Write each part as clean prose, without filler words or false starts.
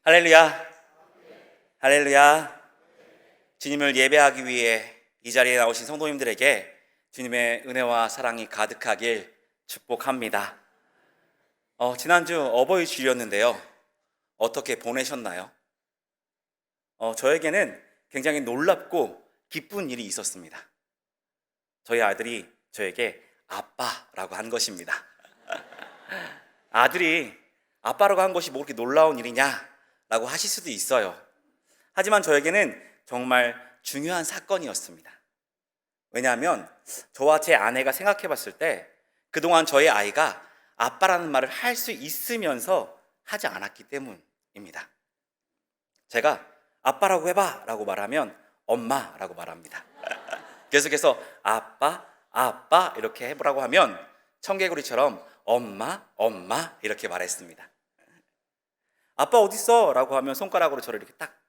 할렐루야, 할렐루야. 주님을 예배하기 위해 이 자리에 나오신 성도님들에게 주님의 은혜와 사랑이 가득하길 축복합니다. 지난주 어버이 주일이었는데요. 어떻게 보내셨나요? 저에게는 굉장히 놀랍고 기쁜 일이 있었습니다. 저희 아들이 저에게 아빠라고 한 것입니다. 아들이 아빠라고 한 것이 뭐 그렇게 놀라운 일이냐라고 하실 수도 있어요. 하지만 저에게는 정말 중요한 사건이었습니다. 왜냐하면 저와 제 아내가 생각해 봤을 때 그동안 저희 아이가 아빠라는 말을 할 수 있으면서 하지 않았기 때문입니다. 제가 아빠라고 해봐 라고 말하면 엄마라고 말합니다. 계속해서 아빠, 아빠 이렇게 해보라고 하면 청개구리처럼 엄마, 엄마 이렇게 말했습니다. 아빠 어딨어? 라고 하면 손가락으로 저를 이렇게 딱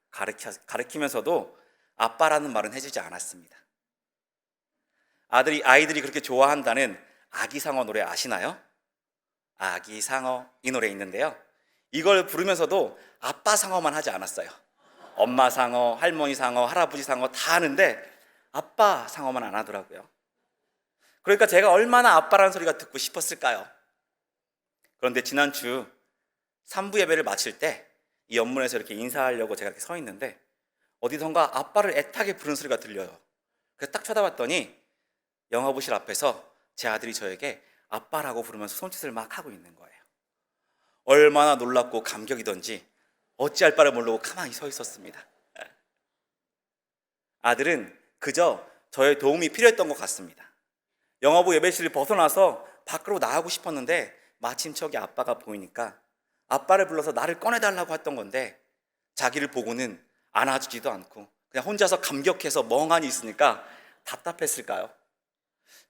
가리키면서도 아빠라는 말은 해주지 않았습니다. 아이들이 그렇게 좋아한다는 아기상어 노래 아시나요? 아기상어 이 노래 있는데요. 이걸 부르면서도 아빠 상어만 하지 않았어요. 엄마 상어, 할머니 상어, 할아버지 상어 다 하는데 아빠 상어만 안 하더라고요. 그러니까 제가 얼마나 아빠라는 소리가 듣고 싶었을까요? 그런데 지난주 3부 예배를 마칠 때 이 연문에서 이렇게 인사하려고 제가 이렇게 서 있는데 어디선가 아빠를 애타게 부르는 소리가 들려요. 그래서 딱 쳐다봤더니 영화부실 앞에서 제 아들이 저에게 아빠라고 부르면서 손짓을 막 하고 있는 거예요. 얼마나 놀랍고 감격이던지 어찌할 바를 모르고 가만히 서 있었습니다. 아들은 그저 저의 도움이 필요했던 것 같습니다. 영화부 예배실을 벗어나서 밖으로 나가고 싶었는데 마침 저기 아빠가 보이니까 아빠를 불러서 나를 꺼내달라고 했던 건데 자기를 보고는 안아주지도 않고 그냥 혼자서 감격해서 멍하니 있으니까 답답했을까요?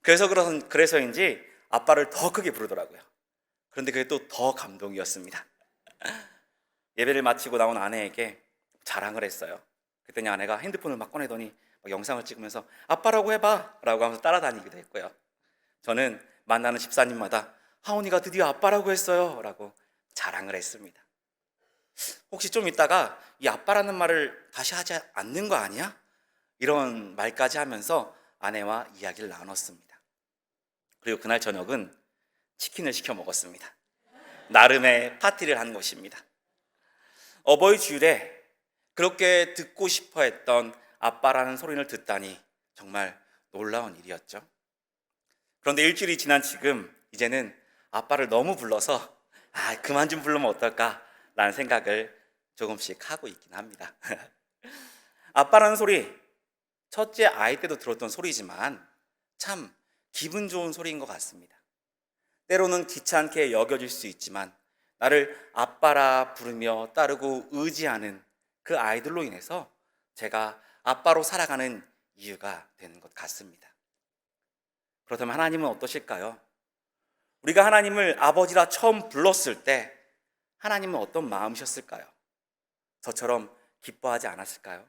그래서인지 아빠를 더 크게 부르더라고요. 그런데 그게 또 더 감동이었습니다. 예배를 마치고 나온 아내에게 자랑을 했어요. 그랬더니 아내가 핸드폰을 막 꺼내더니 막 영상을 찍으면서 아빠라고 해봐 라고 하면서 따라다니기도 했고요. 저는 만나는 집사님마다 하온이가 드디어 아빠라고 했어요 라고 자랑을 했습니다. 혹시 좀 있다가 이 아빠라는 말을 다시 하지 않는 거 아니야? 이런 말까지 하면서 아내와 이야기를 나눴습니다. 그리고 그날 저녁은 치킨을 시켜 먹었습니다. 나름의 파티를 한 것입니다. 어버이 주일에 그렇게 듣고 싶어 했던 아빠라는 소리를 듣다니 정말 놀라운 일이었죠. 그런데 일주일이 지난 지금 이제는 아빠를 너무 불러서 그만 좀 부르면 어떨까 라는 생각을 조금씩 하고 있긴 합니다. 아빠라는 소리, 첫째 아이 때도 들었던 소리지만 참 기분 좋은 소리인 것 같습니다. 때로는 귀찮게 여겨질 수 있지만 나를 아빠라 부르며 따르고 의지하는 그 아이들로 인해서 제가 아빠로 살아가는 이유가 되는 것 같습니다. 그렇다면 하나님은 어떠실까요? 우리가 하나님을 아버지라 처음 불렀을 때 하나님은 어떤 마음이셨을까요? 저처럼 기뻐하지 않았을까요?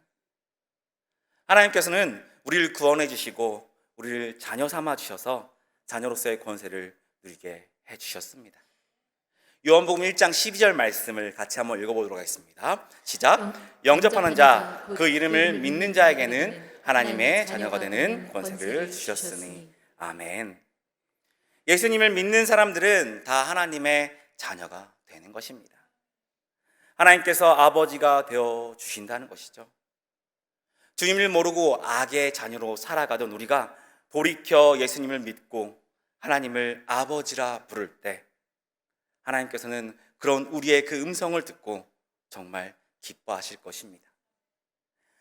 하나님께서는 우리를 구원해 주시고 우리를 자녀 삼아 주셔서 자녀로서의 권세를 누리게 해 주셨습니다. 요한복음 1장 12절 말씀을 같이 한번 읽어보도록 하겠습니다. 시작. 영접하는 자, 그 이름을 믿는 자에게는 하나님의 자녀가 되는 권세를 주셨으니 아멘. 예수님을 믿는 사람들은 다 하나님의 자녀가 되는 것입니다. 하나님께서 아버지가 되어 주신다는 것이죠. 주님을 모르고 악의 자녀로 살아가던 우리가 돌이켜 예수님을 믿고 하나님을 아버지라 부를 때 하나님께서는 그런 우리의 그 음성을 듣고 정말 기뻐하실 것입니다.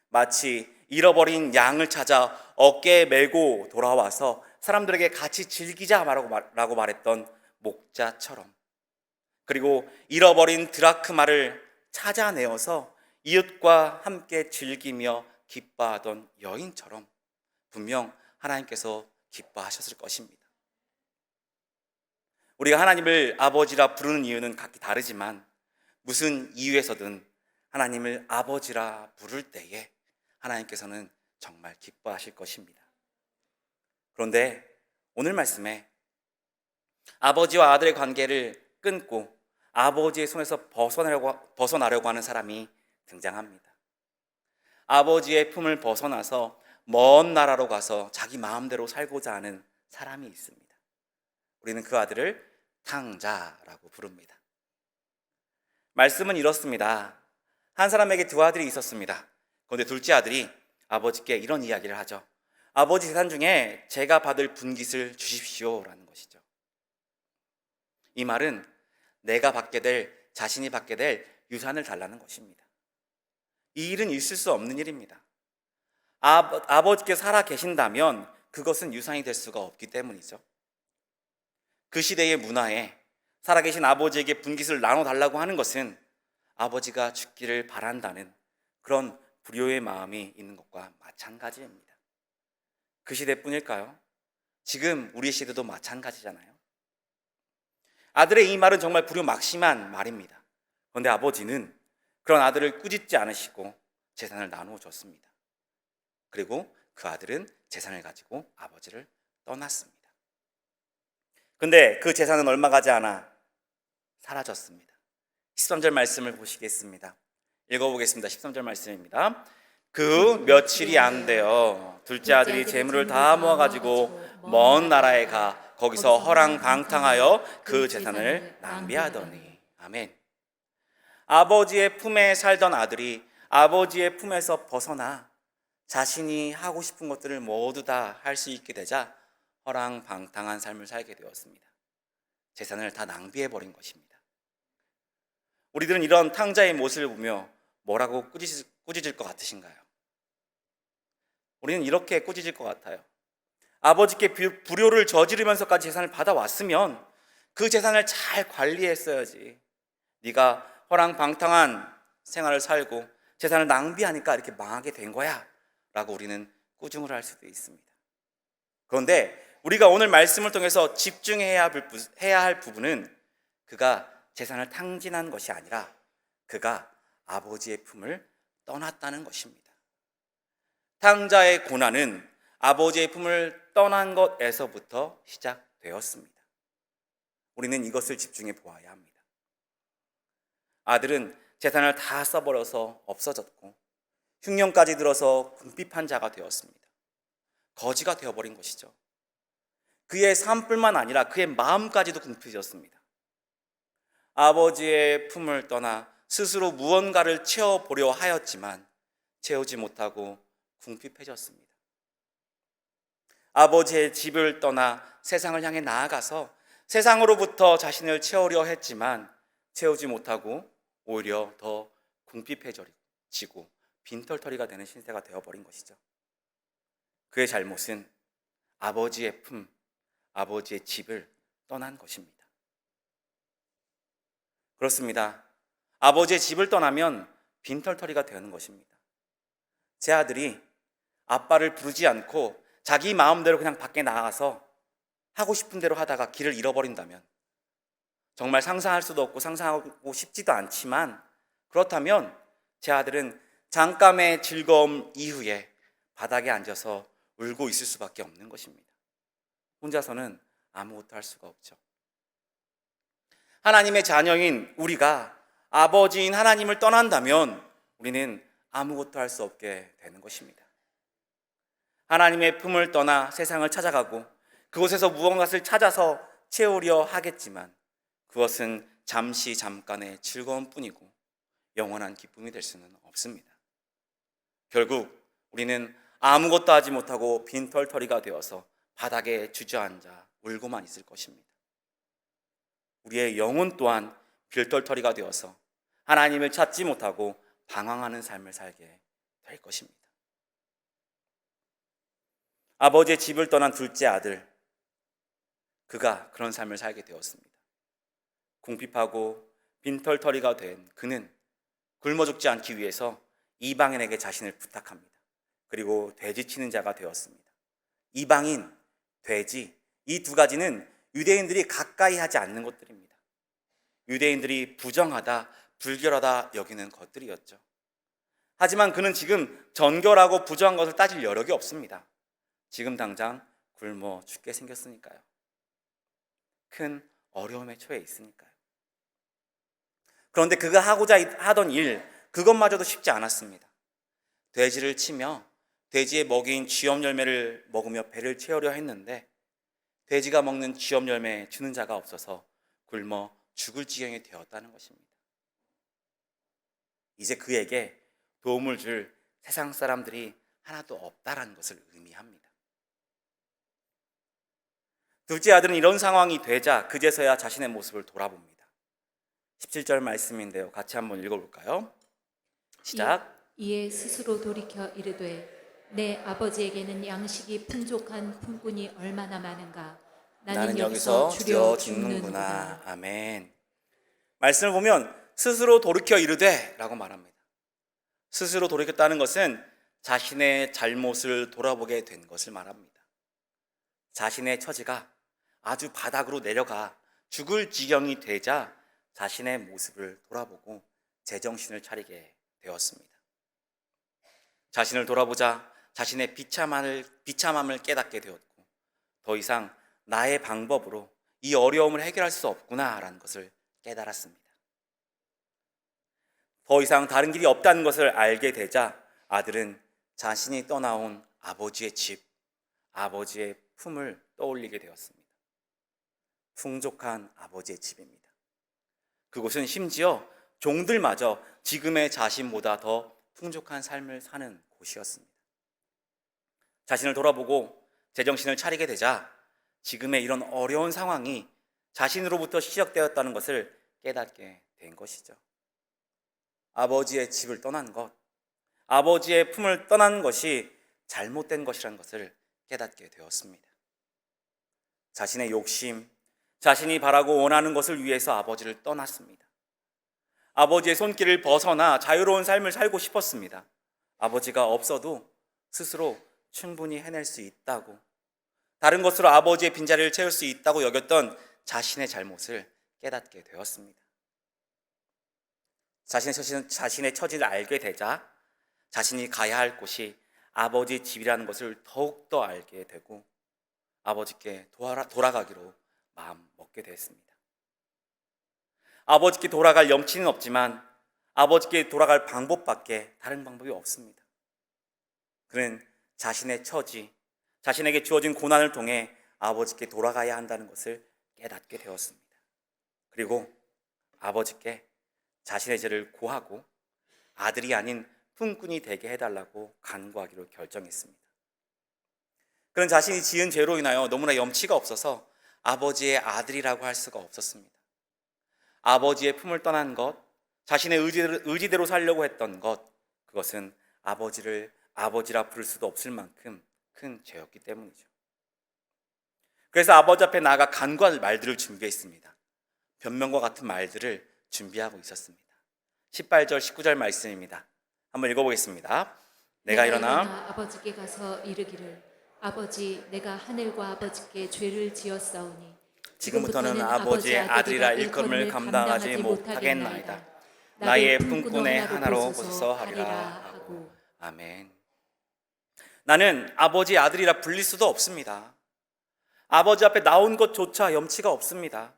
마치 잃어버린 양을 찾아 어깨에 메고 돌아와서 사람들에게 같이 즐기자라고 말했던 목자처럼, 그리고 잃어버린 드라크마를 찾아내어서 이웃과 함께 즐기며 기뻐하던 여인처럼 분명 하나님께서 기뻐하셨을 것입니다. 우리가 하나님을 아버지라 부르는 이유는 각기 다르지만 무슨 이유에서든 하나님을 아버지라 부를 때에 하나님께서는 정말 기뻐하실 것입니다. 그런데 오늘 말씀에 아버지와 아들의 관계를 끊고 아버지의 손에서 벗어나려고 하는 사람이 등장합니다. 아버지의 품을 벗어나서 먼 나라로 가서 자기 마음대로 살고자 하는 사람이 있습니다. 우리는 그 아들을 탕자라고 부릅니다. 말씀은 이렇습니다. 한 사람에게 두 아들이 있었습니다. 그런데 둘째 아들이 아버지께 이런 이야기를 하죠. 아버지 재산 중에 제가 받을 분깃을 주십시오라는 것이죠. 이 말은 자신이 받게 될 유산을 달라는 것입니다. 이 일은 있을 수 없는 일입니다. 아버지께 살아 계신다면 그것은 유산이 될 수가 없기 때문이죠. 그 시대의 문화에 살아계신 아버지에게 분깃을 나눠달라고 하는 것은 아버지가 죽기를 바란다는 그런 불효의 마음이 있는 것과 마찬가지입니다. 그 시대뿐일까요? 지금 우리 시대도 마찬가지잖아요. 아들의 이 말은 정말 불효막심한 말입니다. 그런데 아버지는 그런 아들을 꾸짖지 않으시고 재산을 나누어 줬습니다. 그리고 그 아들은 재산을 가지고 아버지를 떠났습니다. 근데 그 재산은 얼마 가지 않아 사라졌습니다. 13절 말씀을 보시겠습니다. 읽어보겠습니다. 13절 말씀입니다. 그 며칠이 안 되어 둘째 아들이 재물을 다 모아가지고 먼 나라에 가 거기서 허랑방탕하여 그 재산을 낭비하더니. 아멘. 아버지의 품에 살던 아들이 아버지의 품에서 벗어나 자신이 하고 싶은 것들을 모두 다 할 수 있게 되자 허랑방탕한 삶을 살게 되었습니다. 재산을 다 낭비해버린 것입니다. 우리들은 이런 탕자의 모습을 보며 뭐라고 꾸짖을 것 같으신가요? 우리는 이렇게 꾸짖을 것 같아요. 아버지께 불효를 저지르면서까지 재산을 받아왔으면 그 재산을 잘 관리했어야지. 네가 허랑방탕한 생활을 살고 재산을 낭비하니까 이렇게 망하게 된 거야 라고 우리는 꾸중을 할 수도 있습니다. 그런데 우리가 오늘 말씀을 통해서 집중해야 할 부분은 그가 재산을 탕진한 것이 아니라 그가 아버지의 품을 떠났다는 것입니다. 탕자의 고난은 아버지의 품을 떠난 것에서부터 시작되었습니다. 우리는 이것을 집중해 보아야 합니다. 아들은 재산을 다 써버려서 없어졌고 흉년까지 들어서 궁핍한 자가 되었습니다. 거지가 되어버린 것이죠. 그의 삶뿐만 아니라 그의 마음까지도 궁핍해졌습니다. 아버지의 품을 떠나 스스로 무언가를 채워보려 하였지만 채우지 못하고 궁핍해졌습니다. 아버지의 집을 떠나 세상을 향해 나아가서 세상으로부터 자신을 채우려 했지만 채우지 못하고 오히려 더 궁핍해지고 빈털터리가 되는 신세가 되어버린 것이죠. 그의 잘못은 아버지의 품, 아버지의 집을 떠난 것입니다. 그렇습니다. 아버지의 집을 떠나면 빈털터리가 되는 것입니다. 제 아들이 아빠를 부르지 않고 자기 마음대로 그냥 밖에 나가서 하고 싶은 대로 하다가 길을 잃어버린다면, 정말 상상할 수도 없고 상상하고 싶지도 않지만 그렇다면 제 아들은 잠깐의 즐거움 이후에 바닥에 앉아서 울고 있을 수밖에 없는 것입니다. 혼자서는 아무것도 할 수가 없죠. 하나님의 자녀인 우리가 아버지인 하나님을 떠난다면 우리는 아무것도 할 수 없게 되는 것입니다. 하나님의 품을 떠나 세상을 찾아가고 그곳에서 무언가를 찾아서 채우려 하겠지만 그것은 잠깐의 즐거움뿐이고 영원한 기쁨이 될 수는 없습니다. 결국 우리는 아무것도 하지 못하고 빈털터리가 되어서 바닥에 주저앉아 울고만 있을 것입니다. 우리의 영혼 또한 빈털터리가 되어서 하나님을 찾지 못하고 방황하는 삶을 살게 될 것입니다. 아버지의 집을 떠난 둘째 아들, 그가 그런 삶을 살게 되었습니다. 궁핍하고 빈털터리가 된 그는 굶어 죽지 않기 위해서 이방인에게 자신을 부탁합니다. 그리고 돼지치는 자가 되었습니다. 이방인, 돼지, 이 두 가지는 유대인들이 가까이 하지 않는 것들입니다. 유대인들이 부정하다, 불결하다 여기는 것들이었죠. 하지만 그는 지금 정결하고 부정한 것을 따질 여력이 없습니다. 지금 당장 굶어 죽게 생겼으니까요. 큰 어려움에 처해 있으니까요. 그런데 그가 하고자 하던 일, 그것마저도 쉽지 않았습니다. 돼지를 치며 돼지의 먹이인 쥐염 열매를 먹으며 배를 채우려 했는데 돼지가 먹는 쥐염 열매 주는 자가 없어서 굶어 죽을 지경이 되었다는 것입니다. 이제 그에게 도움을 줄 세상 사람들이 하나도 없다라는 것을 의미합니다. 둘째 아들은 이런 상황이 되자 그제서야 자신의 모습을 돌아봅니다. 17절 말씀인데요. 같이 한번 읽어볼까요? 시작. 이에 스스로 돌이켜 이르되 내 아버지에게는 양식이 풍족한 품꾼이 얼마나 많은가. 나는 여기서 줄여 죽는구나. 아멘. 말씀을 보면 스스로 돌이켜 이르되 라고 말합니다. 스스로 돌이켰다는 것은 자신의 잘못을 돌아보게 된 것을 말합니다. 자신의 처지가 아주 바닥으로 내려가 죽을 지경이 되자 자신의 모습을 돌아보고 제정신을 차리게 되었습니다. 자신을 돌아보자 자신의 비참함을 깨닫게 되었고 더 이상 나의 방법으로 이 어려움을 해결할 수 없구나라는 것을 깨달았습니다. 더 이상 다른 길이 없다는 것을 알게 되자 아들은 자신이 떠나온 아버지의 집, 아버지의 품을 떠올리게 되었습니다. 풍족한 아버지의 집입니다. 그곳은 심지어 종들마저 지금의 자신보다 더 풍족한 삶을 사는 곳이었습니다. 자신을 돌아보고 제정신을 차리게 되자 지금의 이런 어려운 상황이 자신으로부터 시작되었다는 것을 깨닫게 된 것이죠. 아버지의 집을 떠난 것, 아버지의 품을 떠난 것이 잘못된 것이라는 것을 깨닫게 되었습니다. 자신의 욕심, 자신이 바라고 원하는 것을 위해서 아버지를 떠났습니다. 아버지의 손길을 벗어나 자유로운 삶을 살고 싶었습니다. 아버지가 없어도 스스로 충분히 해낼 수 있다고, 다른 것으로 아버지의 빈자리를 채울 수 있다고 여겼던 자신의 잘못을 깨닫게 되었습니다. 자신의 처지를 알게 되자 자신이 가야 할 곳이 아버지의 집이라는 것을 더욱더 알게 되고 아버지께 돌아가기로 마음 먹게 됐습니다. 아버지께 돌아갈 염치는 없지만 아버지께 돌아갈 방법밖에 다른 방법이 없습니다. 그는 자신의 처지, 자신에게 주어진 고난을 통해 아버지께 돌아가야 한다는 것을 깨닫게 되었습니다. 그리고 아버지께 자신의 죄를 고하고 아들이 아닌 품꾼이 되게 해달라고 간구하기로 결정했습니다. 그는 자신이 지은 죄로 인하여 너무나 염치가 없어서 아버지의 아들이라고 할 수가 없었습니다. 아버지의 품을 떠난 것, 자신의 의지대로 살려고 했던 것, 그것은 아버지를 아버지라 부를 수도 없을 만큼 큰 죄였기 때문이죠. 그래서 아버지 앞에 나아가 간구할 말들을 준비했습니다. 변명과 같은 말들을 준비하고 있었습니다. 18절, 19절 말씀입니다. 한번 읽어보겠습니다. 내가 일어나 아버지께 가서 이르기를 아버지, 내가 하늘과 아버지께 죄를 지었사오니 지금부터는 아버지의 아들이라 일컬음을 감당하지 못하겠나이다. 나의 품꾼의 하나로 보소서 하리라 하고. 아멘. 나는 아버지의 아들이라 불릴 수도 없습니다. 아버지 앞에 나온 것조차 염치가 없습니다.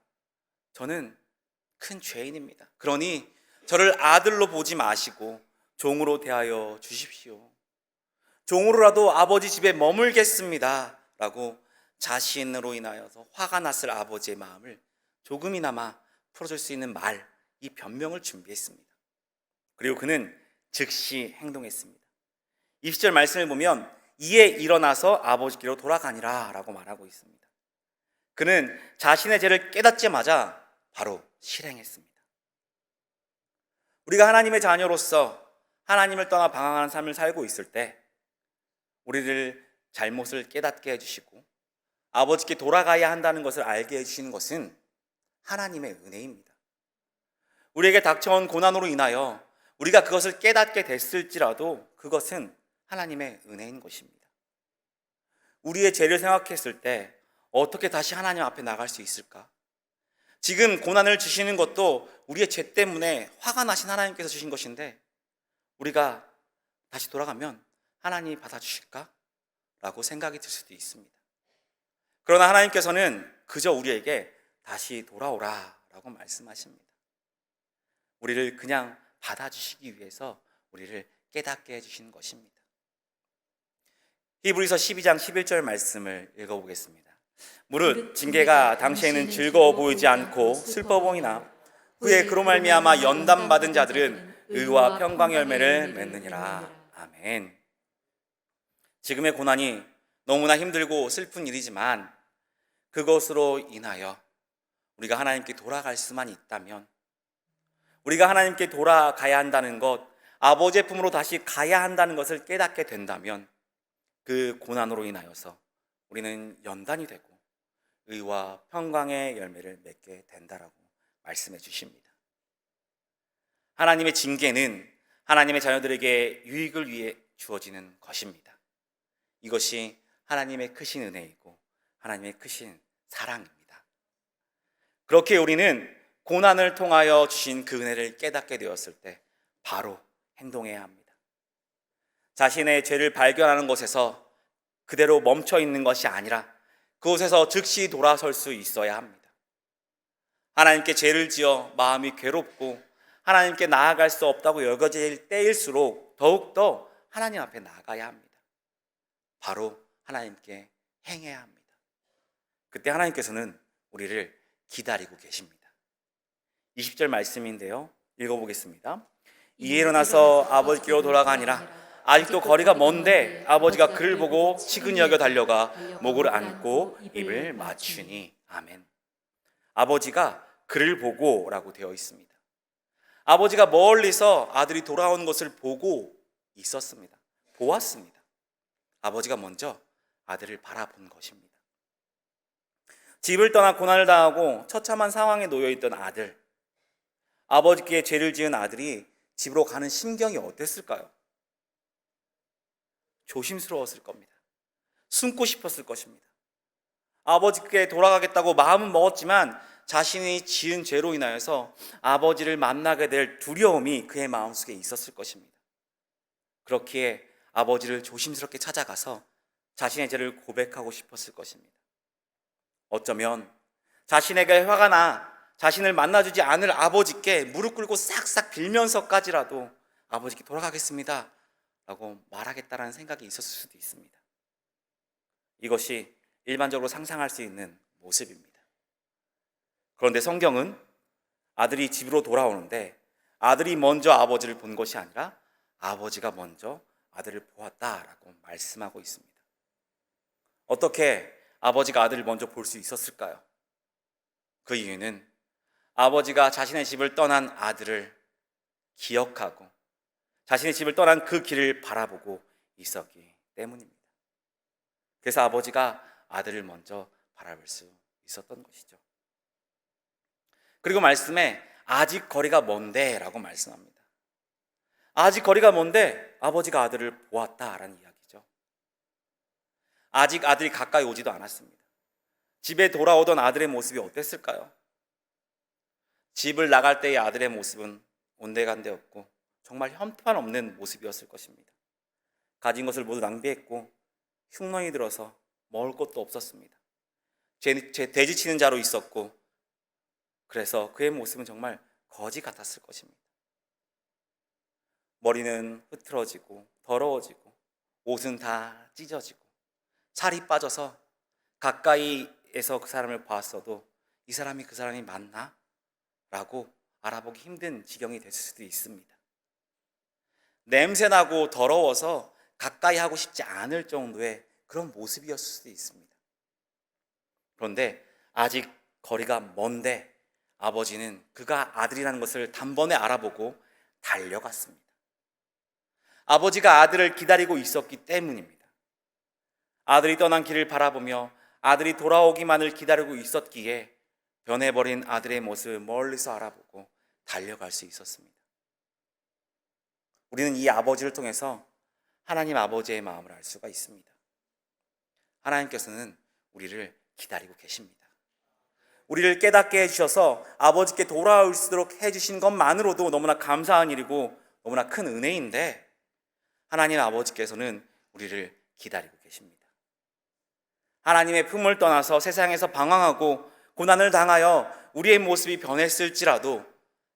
저는 큰 죄인입니다. 그러니 저를 아들로 보지 마시고 종으로 대하여 주십시오. 종으로라도 아버지 집에 머물겠습니다 라고 자신으로 인하여서 화가 났을 아버지의 마음을 조금이나마 풀어줄 수 있는 말, 이 변명을 준비했습니다. 그리고 그는 즉시 행동했습니다. 20절 말씀을 보면 이에 일어나서 아버지께로 돌아가니라 라고 말하고 있습니다. 그는 자신의 죄를 깨닫자마자 바로 실행했습니다. 우리가 하나님의 자녀로서 하나님을 떠나 방황하는 삶을 살고 있을 때 우리를 잘못을 깨닫게 해주시고 아버지께 돌아가야 한다는 것을 알게 해주시는 것은 하나님의 은혜입니다. 우리에게 닥쳐온 고난으로 인하여 우리가 그것을 깨닫게 됐을지라도 그것은 하나님의 은혜인 것입니다. 우리의 죄를 생각했을 때 어떻게 다시 하나님 앞에 나갈 수 있을까? 지금 고난을 주시는 것도 우리의 죄 때문에 화가 나신 하나님께서 주신 것인데 우리가 다시 돌아가면 하나님이 받아주실까? 라고 생각이 들 수도 있습니다. 그러나 하나님께서는 그저 우리에게 다시 돌아오라 라고 말씀하십니다. 우리를 그냥 받아주시기 위해서 우리를 깨닫게 해주시는 것입니다. 히브리서 12장 11절 말씀을 읽어보겠습니다. 무릇 징계가 당시에는 즐거워 보이지 않고 슬퍼 보이나 후에 그로 말미암아 연단받은 자들은 의와 평강의 열매를 맺느니라. 아멘. 지금의 고난이 너무나 힘들고 슬픈 일이지만 그것으로 인하여 우리가 하나님께 돌아갈 수만 있다면, 우리가 하나님께 돌아가야 한다는 것, 아버지의 품으로 다시 가야 한다는 것을 깨닫게 된다면 그 고난으로 인하여서 우리는 연단이 되고 의와 평강의 열매를 맺게 된다라고 말씀해 주십니다. 하나님의 징계는 하나님의 자녀들에게 유익을 위해 주어지는 것입니다. 이것이 하나님의 크신 은혜이고 하나님의 크신 사랑입니다. 그렇게 우리는 고난을 통하여 주신 그 은혜를 깨닫게 되었을 때 바로 행동해야 합니다. 자신의 죄를 발견하는 것에서 그대로 멈춰 있는 것이 아니라 그곳에서 즉시 돌아설 수 있어야 합니다. 하나님께 죄를 지어 마음이 괴롭고 하나님께 나아갈 수 없다고 여겨질 때일수록 더욱더 하나님 앞에 나아가야 합니다. 바로 하나님께 행해야 합니다. 그때 하나님께서는 우리를 기다리고 계십니다. 20절 말씀인데요, 읽어보겠습니다. 이에 일어나서 아버지께로 돌아가니라. 아직도 거리가 먼데 아버지가 그를 보고 치근히 여겨 달려가 목을 안고 입을 맞추니. 아멘. 아버지가 그를 보고 라고 되어 있습니다. 아버지가 멀리서 아들이 돌아오는 것을 보고 있었습니다. 보았습니다. 아버지가 먼저 아들을 바라본 것입니다. 집을 떠나 고난을 당하고 처참한 상황에 놓여있던 아들, 아버지께 죄를 지은 아들이 집으로 가는 심경이 어땠을까요? 조심스러웠을 겁니다. 숨고 싶었을 것입니다. 아버지께 돌아가겠다고 마음은 먹었지만 자신이 지은 죄로 인하여서 아버지를 만나게 될 두려움이 그의 마음속에 있었을 것입니다. 그렇기에 아버지를 조심스럽게 찾아가서 자신의 죄를 고백하고 싶었을 것입니다. 어쩌면 자신에게 화가 나 자신을 만나주지 않을 아버지께 무릎 꿇고 싹싹 빌면서까지라도 아버지께 돌아가겠습니다 라고 말하겠다라는 생각이 있었을 수도 있습니다. 이것이 일반적으로 상상할 수 있는 모습입니다. 그런데 성경은 아들이 집으로 돌아오는데 아들이 먼저 아버지를 본 것이 아니라 아버지가 먼저 아들을 보았다라고 말씀하고 있습니다. 어떻게 아버지가 아들을 먼저 볼 수 있었을까요? 그 이유는 아버지가 자신의 집을 떠난 아들을 기억하고 자신의 집을 떠난 그 길을 바라보고 있었기 때문입니다. 그래서 아버지가 아들을 먼저 바라볼 수 있었던 것이죠. 그리고 말씀에 아직 거리가 먼데 라고 말씀합니다. 아직 거리가 먼데 아버지가 아들을 보았다라는 이야기죠. 아직 아들이 가까이 오지도 않았습니다. 집에 돌아오던 아들의 모습이 어땠을까요? 집을 나갈 때의 아들의 모습은 온데간데없고 정말 형편없는 모습이었을 것입니다. 가진 것을 모두 낭비했고 흉년이 들어서 먹을 것도 없었습니다. 돼지치는 자로 있었고 그래서 그의 모습은 정말 거지 같았을 것입니다. 머리는 흐트러지고 더러워지고 옷은 다 찢어지고 살이 빠져서 가까이에서 그 사람을 봤어도 이 사람이 그 사람이 맞나? 라고 알아보기 힘든 지경이 됐을 수도 있습니다. 냄새나고 더러워서 가까이 하고 싶지 않을 정도의 그런 모습이었을 수도 있습니다. 그런데 아직 거리가 먼데 아버지는 그가 아들이라는 것을 단번에 알아보고 달려갔습니다. 아버지가 아들을 기다리고 있었기 때문입니다. 아들이 떠난 길을 바라보며 아들이 돌아오기만을 기다리고 있었기에 변해버린 아들의 모습을 멀리서 알아보고 달려갈 수 있었습니다. 우리는 이 아버지를 통해서 하나님 아버지의 마음을 알 수가 있습니다. 하나님께서는 우리를 기다리고 계십니다. 우리를 깨닫게 해주셔서 아버지께 돌아올 수 있도록 해주신 것만으로도 너무나 감사한 일이고 너무나 큰 은혜인데 하나님 아버지께서는 우리를 기다리고 계십니다. 하나님의 품을 떠나서 세상에서 방황하고 고난을 당하여 우리의 모습이 변했을지라도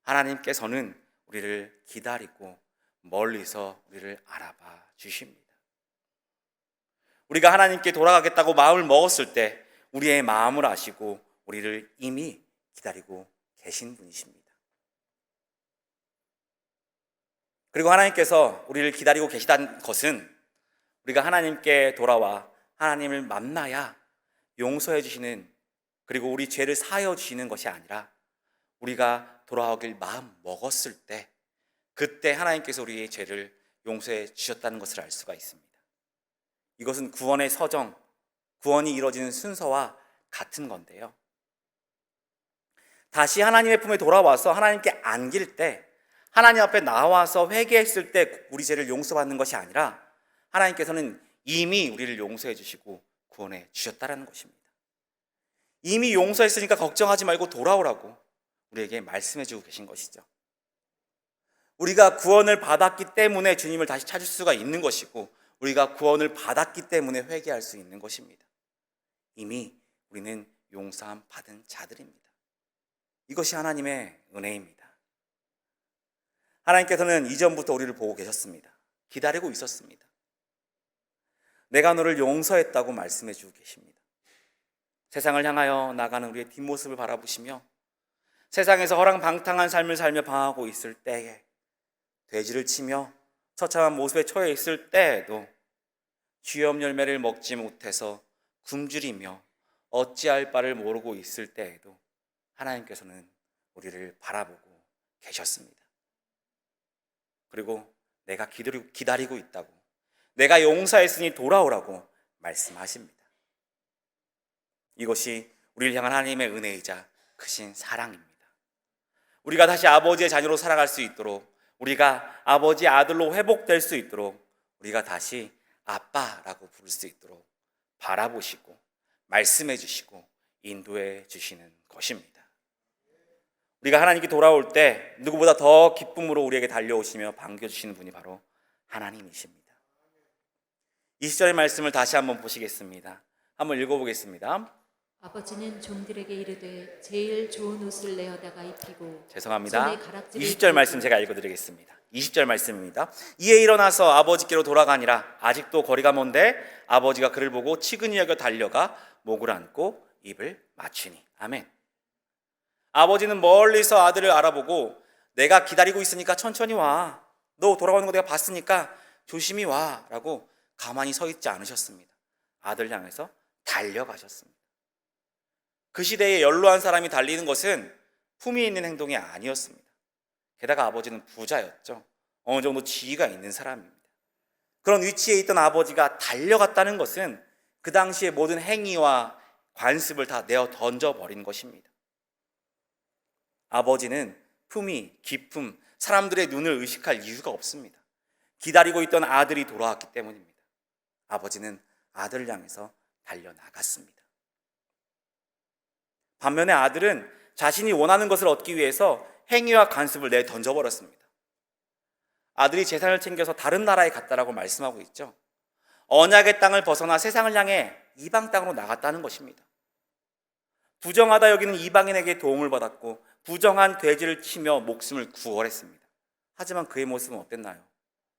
하나님께서는 우리를 기다리고 멀리서 우리를 알아봐 주십니다. 우리가 하나님께 돌아가겠다고 마음을 먹었을 때 우리의 마음을 아시고 우리를 이미 기다리고 계신 분이십니다. 그리고 하나님께서 우리를 기다리고 계시다는 것은 우리가 하나님께 돌아와 하나님을 만나야 용서해 주시는, 그리고 우리 죄를 사하여 주시는 것이 아니라 우리가 돌아오길 마음 먹었을 때 그때 하나님께서 우리의 죄를 용서해 주셨다는 것을 알 수가 있습니다. 이것은 구원의 서정, 구원이 이루어지는 순서와 같은 건데요. 다시 하나님의 품에 돌아와서 하나님께 안길 때, 하나님 앞에 나와서 회개했을 때 우리 죄를 용서받는 것이 아니라 하나님께서는 이미 우리를 용서해 주시고 구원해 주셨다는 것입니다. 이미 용서했으니까 걱정하지 말고 돌아오라고 우리에게 말씀해 주고 계신 것이죠. 우리가 구원을 받았기 때문에 주님을 다시 찾을 수가 있는 것이고, 우리가 구원을 받았기 때문에 회개할 수 있는 것입니다. 이미 우리는 용서함 받은 자들입니다. 이것이 하나님의 은혜입니다. 하나님께서는 이전부터 우리를 보고 계셨습니다. 기다리고 있었습니다. 내가 너를 용서했다고 말씀해 주고 계십니다. 세상을 향하여 나가는 우리의 뒷모습을 바라보시며 세상에서 허랑방탕한 삶을 살며 방황하고 있을 때에, 돼지를 치며 처참한 모습에 처해 있을 때에도 죄업 열매를 먹지 못해서 굶주리며 어찌할 바를 모르고 있을 때에도 하나님께서는 우리를 바라보고 계셨습니다. 그리고 내가 기다리고 있다고, 내가 용서했으니 돌아오라고 말씀하십니다. 이것이 우리를 향한 하나님의 은혜이자 크신 사랑입니다. 우리가 다시 아버지의 자녀로 살아갈 수 있도록, 우리가 아버지의 아들로 회복될 수 있도록, 우리가 다시 아빠라고 부를 수 있도록 바라보시고 말씀해 주시고 인도해 주시는 것입니다. 우리가 하나님께 돌아올 때 누구보다 더 기쁨으로 우리에게 달려오시며 반겨주시는 분이 바로 하나님이십니다. 20절의 말씀을 다시 한번 보시겠습니다. 한번 읽어보겠습니다. 아버지는 종들에게 이르되 제일 좋은 옷을 내어다가 입히고 죄송합니다. 손에 가락지를 20절 말씀 끼우고 제가 읽어드리겠습니다. 20절 말씀입니다. 이에 일어나서 아버지께로 돌아가니라. 아직도 거리가 먼데 아버지가 그를 보고 치근히 여겨 달려가 목을 안고 입을 맞추니. 아멘. 아버지는 멀리서 아들을 알아보고 내가 기다리고 있으니까 천천히 와. 너 돌아오는 거 내가 봤으니까 조심히 와. 라고 가만히 서 있지 않으셨습니다. 아들 향해서 달려가셨습니다. 그 시대에 연로한 사람이 달리는 것은 품위 있는 행동이 아니었습니다. 게다가 아버지는 부자였죠. 어느 정도 지위가 있는 사람입니다. 그런 위치에 있던 아버지가 달려갔다는 것은 그 당시의 모든 행위와 관습을 다 내어 던져버린 것입니다. 아버지는 품위, 기품, 사람들의 눈을 의식할 이유가 없습니다. 기다리고 있던 아들이 돌아왔기 때문입니다. 아버지는 아들을 향해서 달려나갔습니다. 반면에 아들은 자신이 원하는 것을 얻기 위해서 행위와 관습을 내 던져버렸습니다. 아들이 재산을 챙겨서 다른 나라에 갔다라고 말씀하고 있죠. 언약의 땅을 벗어나 세상을 향해 이방 땅으로 나갔다는 것입니다. 부정하다 여기는 이방인에게 도움을 받았고 부정한 돼지를 치며 목숨을 구원했습니다. 하지만 그의 모습은 어땠나요?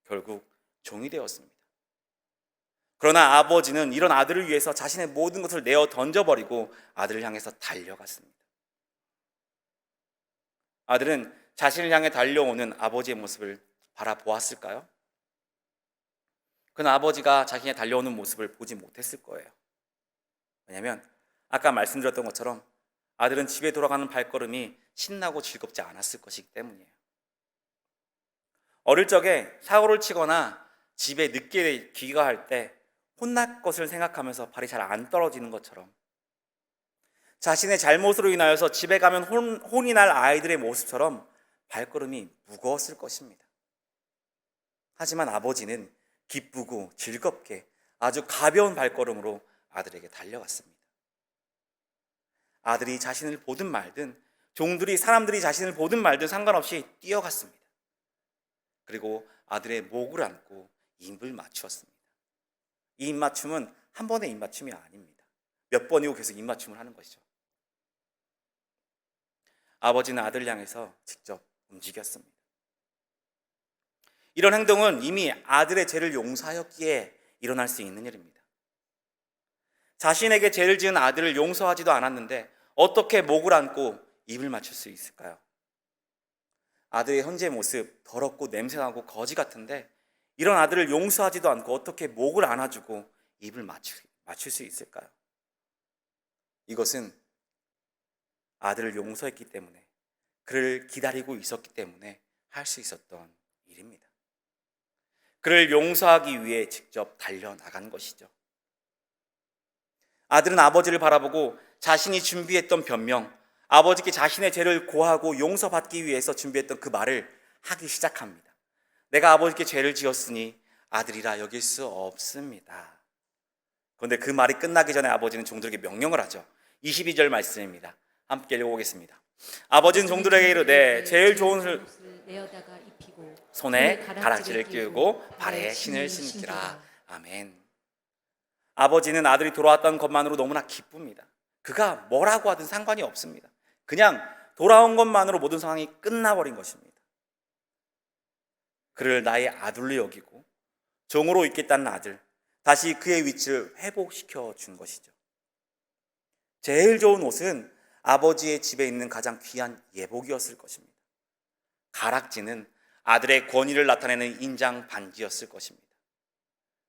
결국 종이 되었습니다. 그러나 아버지는 이런 아들을 위해서 자신의 모든 것을 내어 던져버리고 아들을 향해서 달려갔습니다. 아들은 자신을 향해 달려오는 아버지의 모습을 바라보았을까요? 그는 아버지가 자신이 달려오는 모습을 보지 못했을 거예요. 왜냐하면 아까 말씀드렸던 것처럼 아들은 집에 돌아가는 발걸음이 신나고 즐겁지 않았을 것이기 때문이에요. 어릴 적에 사고를 치거나 집에 늦게 귀가할 때 혼날 것을 생각하면서 발이 잘 안 떨어지는 것처럼 자신의 잘못으로 인하여서 집에 가면 혼이 날 아이들의 모습처럼 발걸음이 무거웠을 것입니다. 하지만 아버지는 기쁘고 즐겁게 아주 가벼운 발걸음으로 아들에게 달려갔습니다. 아들이 자신을 보든 말든, 사람들이 자신을 보든 말든 상관없이 뛰어갔습니다. 그리고 아들의 목을 안고 입을 맞추었습니다. 이 입맞춤은 한 번의 입맞춤이 아닙니다. 몇 번이고 계속 입맞춤을 하는 것이죠. 아버지는 아들을 향해서 직접 움직였습니다. 이런 행동은 이미 아들의 죄를 용서하였기에 일어날 수 있는 일입니다. 자신에게 죄를 지은 아들을 용서하지도 않았는데 어떻게 목을 안고 입을 맞출 수 있을까요? 아들의 현재 모습 더럽고 냄새나고 거지 같은데 이런 아들을 용서하지도 않고 어떻게 목을 안아주고 입을 맞출 수 있을까요? 이것은 아들을 용서했기 때문에, 그를 기다리고 있었기 때문에 할 수 있었던 일입니다. 그를 용서하기 위해 직접 달려나간 것이죠. 아들은 아버지를 바라보고 자신이 준비했던 변명, 아버지께 자신의 죄를 고하고 용서받기 위해서 준비했던 그 말을 하기 시작합니다. 내가 아버지께 죄를 지었으니 아들이라 여길 수 없습니다. 그런데 그 말이 끝나기 전에 아버지는 종들에게 명령을 하죠. 22절 말씀입니다. 함께 읽어보겠습니다. 아버지는 종들에게 이르되 제일 좋은 옷을 내어다가 입히고 손에 가락지를 끼우고 발에 신을 신기라. 아멘. 아버지는 아들이 돌아왔다는 것만으로 너무나 기쁩니다. 그가 뭐라고 하든 상관이 없습니다. 그냥 돌아온 것만으로 모든 상황이 끝나버린 것입니다. 그를 나의 아들로 여기고 종으로 있겠다는 아들, 다시 그의 위치를 회복시켜 준 것이죠. 제일 좋은 옷은 아버지의 집에 있는 가장 귀한 예복이었을 것입니다. 가락지는 아들의 권위를 나타내는 인장 반지였을 것입니다.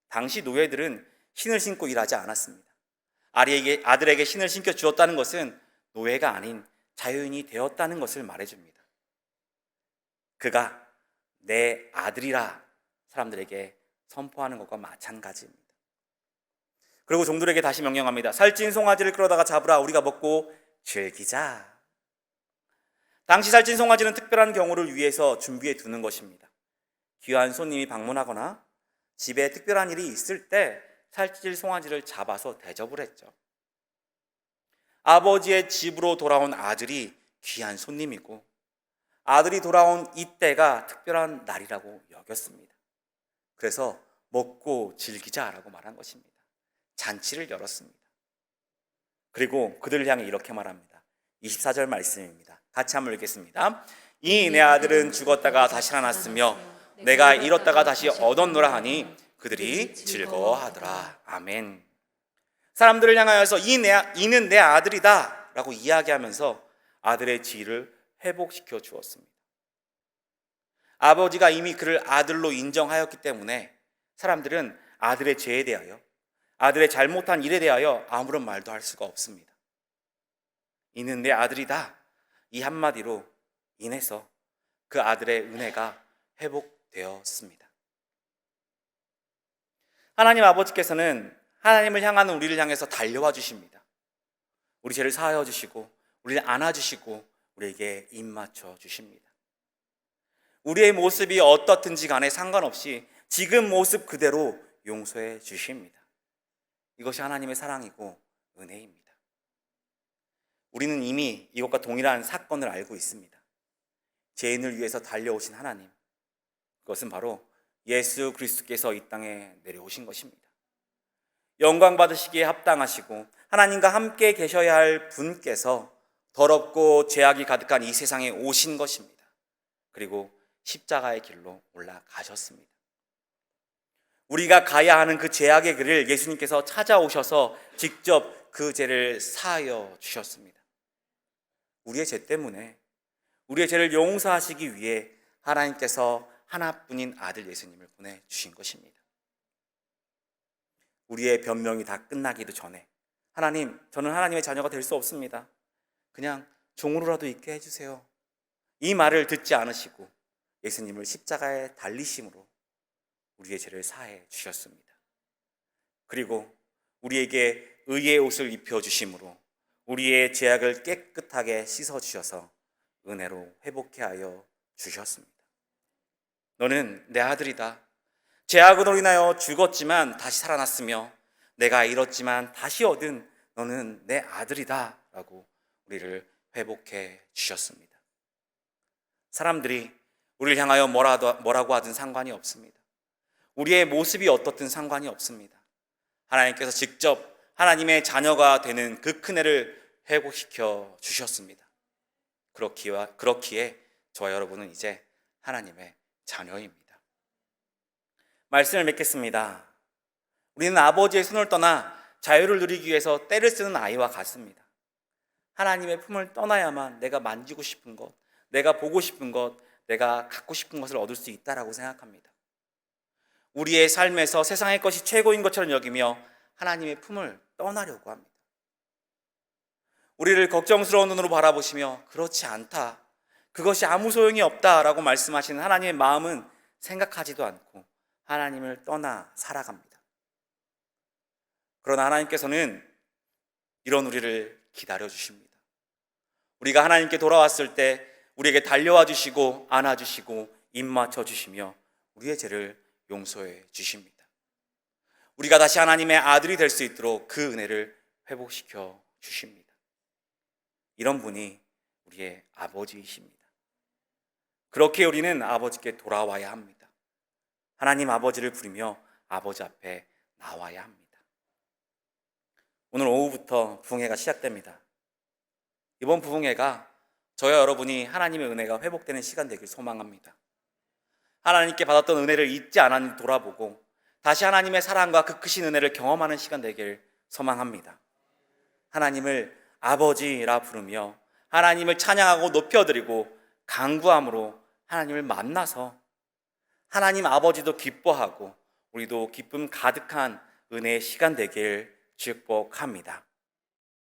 당시 노예들은 신을 신고 일하지 않았습니다. 아들에게 신을 신겨 주었다는 것은 노예가 아닌 자유인이 되었다는 것을 말해줍니다. 그가 내 아들이라 사람들에게 선포하는 것과 마찬가지입니다. 그리고 종들에게 다시 명령합니다. 살찐 송아지를 끌어다가 잡으라. 우리가 먹고 즐기자. 당시 살찐 송아지는 특별한 경우를 위해서 준비해 두는 것입니다. 귀한 손님이 방문하거나 집에 특별한 일이 있을 때 살찐 송아지를 잡아서 대접을 했죠. 아버지의 집으로 돌아온 아들이 귀한 손님이고 아들이 돌아온 이때가 특별한 날이라고 여겼습니다. 그래서 먹고 즐기자라고 말한 것입니다. 잔치를 열었습니다. 그리고 그들을 향해 이렇게 말합니다. 24절 말씀입니다. 같이 한번 읽겠습니다. 이 내 아들은 죽었다가 다시 살아났으며 내가 잃었다가 다시 얻었노라 하니 그들이 즐거워하더라. 아멘. 사람들을 향하여서 이는 내 아들이다 라고 이야기하면서 아들의 지위를 회복시켜 주었습니다. 아버지가 이미 그를 아들로 인정하였기 때문에 사람들은 아들의 죄에 대하여, 아들의 잘못한 일에 대하여 아무런 말도 할 수가 없습니다. 이는 내 아들이다, 이 한마디로 인해서 그 아들의 은혜가 회복되었습니다. 하나님 아버지께서는 하나님을 향하는 우리를 향해서 달려와 주십니다. 우리 죄를 사하여 주시고 우리를 안아주시고 우리에게 입맞춰 주십니다. 우리의 모습이 어떻든지 간에 상관없이 지금 모습 그대로 용서해 주십니다. 이것이 하나님의 사랑이고 은혜입니다. 우리는 이미 이것과 동일한 사건을 알고 있습니다. 죄인을 위해서 달려오신 하나님, 그것은 바로 예수 그리스도께서 이 땅에 내려오신 것입니다. 영광 받으시기에 합당하시고 하나님과 함께 계셔야 할 분께서 더럽고 죄악이 가득한 이 세상에 오신 것입니다. 그리고 십자가의 길로 올라가셨습니다. 우리가 가야 하는 그 죄악의 길을 예수님께서 찾아오셔서 직접 그 죄를 사하여 주셨습니다. 우리의 죄 때문에, 우리의 죄를 용서하시기 위해 하나님께서 하나뿐인 아들 예수님을 보내주신 것입니다. 우리의 변명이 다 끝나기도 전에 하나님, 저는 하나님의 자녀가 될 수 없습니다. 그냥 종으로라도 있게 해주세요. 이 말을 듣지 않으시고 예수님을 십자가에 달리심으로 우리의 죄를 사해 주셨습니다. 그리고 우리에게 의의 옷을 입혀주심으로 우리의 죄악을 깨끗하게 씻어주셔서 은혜로 회복해 하여 주셨습니다. 너는 내 아들이다. 죄악으로 인하여 죽었지만 다시 살아났으며 내가 잃었지만 다시 얻은 너는 내 아들이다 라고 우리를 회복해 주셨습니다. 사람들이 우리를 향하여 뭐라고 하든 상관이 없습니다. 우리의 모습이 어떻든 상관이 없습니다. 하나님께서 직접 하나님의 자녀가 되는 그 큰 애를 회복시켜 주셨습니다. 그렇기에 저와 여러분은 이제 하나님의 자녀입니다. 말씀을 맺겠습니다. 우리는 아버지의 손을 떠나 자유를 누리기 위해서 떼를 쓰는 아이와 같습니다. 하나님의 품을 떠나야만 내가 만지고 싶은 것, 내가 보고 싶은 것, 내가 갖고 싶은 것을 얻을 수 있다라고 생각합니다. 우리의 삶에서 세상의 것이 최고인 것처럼 여기며 하나님의 품을 떠나려고 합니다. 우리를 걱정스러운 눈으로 바라보시며 그렇지 않다, 그것이 아무 소용이 없다라고 말씀하시는 하나님의 마음은 생각하지도 않고 하나님을 떠나 살아갑니다. 그러나 하나님께서는 이런 우리를 기다려주십니다. 우리가 하나님께 돌아왔을 때 우리에게 달려와 주시고 안아주시고 입 맞춰 주시며 우리의 죄를 용서해 주십니다. 우리가 다시 하나님의 아들이 될 수 있도록 그 은혜를 회복시켜 주십니다. 이런 분이 우리의 아버지이십니다. 그렇게 우리는 아버지께 돌아와야 합니다. 하나님 아버지를 부르며 아버지 앞에 나와야 합니다. 오늘 오후부터 부흥회가 시작됩니다. 이번 부흥회가 저와 여러분이 하나님의 은혜가 회복되는 시간 되길 소망합니다. 하나님께 받았던 은혜를 잊지 않았는지 돌아보고 다시 하나님의 사랑과 그 크신 은혜를 경험하는 시간 되길 소망합니다. 하나님을 아버지라 부르며 하나님을 찬양하고 높여드리고 간구함으로 하나님을 만나서 하나님 아버지도 기뻐하고 우리도 기쁨 가득한 은혜의 시간 되길 축복합니다.